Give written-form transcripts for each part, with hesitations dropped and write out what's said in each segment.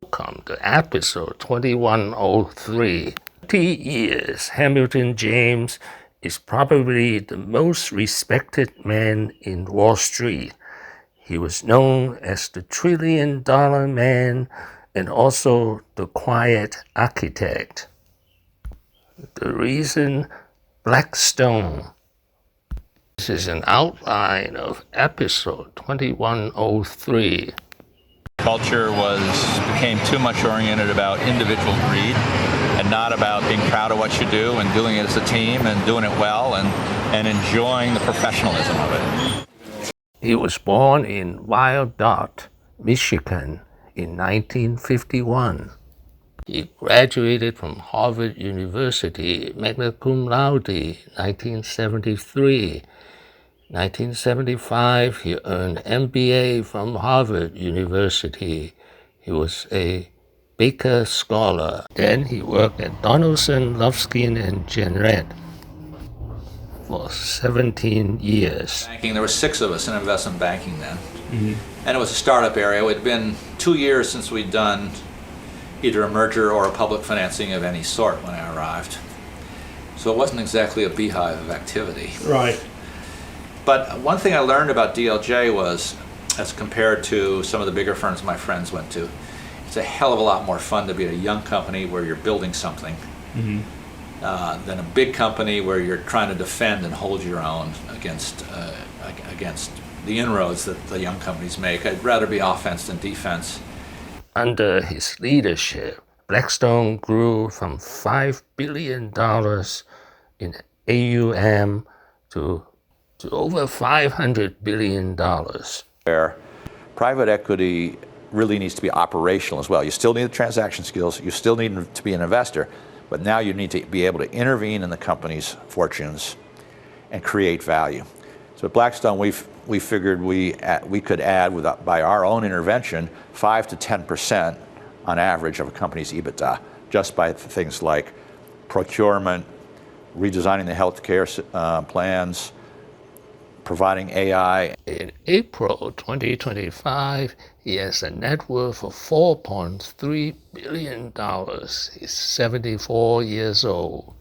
Welcome to episode 2103. 20 years, Hamilton James is probably the most respected man in Wall Street. He was known as the trillion-dollar man and also the quiet architect. The reason Blackstone. This is an outline of episode 2103. Culture became too much oriented about individual greed and not about being proud of what you do and doing it as a team and doing it well and enjoying the professionalism of it. He was born in Wyandotte, Michigan in 1951. He graduated from Harvard University, magna cum laude, 1973. 1975, he earned MBA from Harvard University. He was a Baker Scholar. Then he worked at Donaldson, Lufskin and Jenrette for 17 years. Banking, there were 6 of us in investment banking then. And it was a startup area. It had been 2 years since we'd done either a merger or a public financing of any sort when I arrived. So it wasn't exactly a beehive of activity. Right. But one thing I learned about DLJ was, as compared to some of the bigger firms my friends went to, it's a hell of a lot more fun to be at a young company where you're building something than a big company where you're trying to defend and hold your own against the inroads that the young companies make. I'd rather be offense than defense. Under his leadership, Blackstone grew from $5 billion in AUM to over $500 billion. Where private equity really needs to be operational as well. You still need the transaction skills, you still need to be an investor, but now you need to be able to intervene in the company's fortunes and create value. So at Blackstone, we figured we could add, by our own intervention, 5 to 10% on average of a company's EBITDA, just by things like procurement, redesigning the healthcare plans, providing AI. In April 2025, he has a net worth of $4.3 billion. He's 74 years old.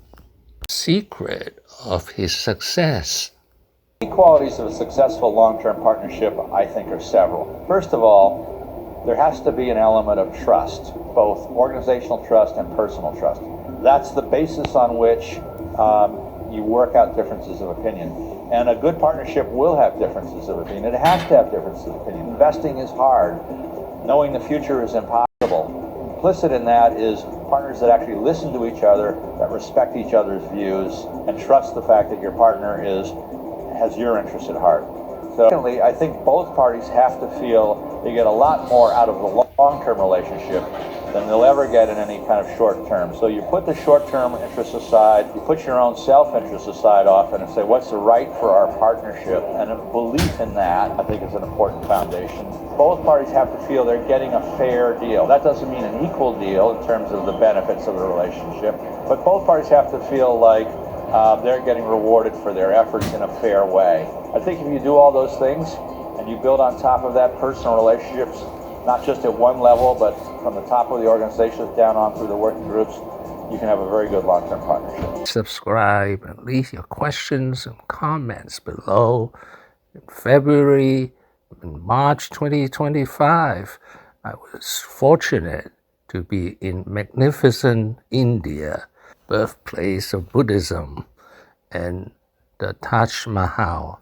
Secret of his success. The qualities of a successful long-term partnership, I think, are several. First of all, there has to be an element of trust, both organizational trust and personal trust. That's the basis on which you work out differences of opinion. And a good partnership will have differences of opinion. It has to have differences of opinion. Investing is hard. Knowing the future is impossible. Implicit in that is partners that actually listen to each other, that respect each other's views, and trust the fact that your partner has your interest at heart. So, secondly, I think both parties have to feel they get a lot more out of the long-term relationship than they'll ever get in any kind of short-term. So you put the short-term interests aside, you put your own self-interest aside often and say, what's the right for our partnership? And a belief in that, I think, is an important foundation. Both parties have to feel they're getting a fair deal. That doesn't mean an equal deal in terms of the benefits of the relationship, but both parties have to feel like they're getting rewarded for their efforts in a fair way. I think if you do all those things and you build on top of that personal relationships, not just at one level, but from the top of the organization down on through the working groups, you can have a very good long-term partnership. Subscribe and leave your questions and comments below. In February and March 2025, I was fortunate to be in magnificent India, birthplace of Buddhism, and the Taj Mahal.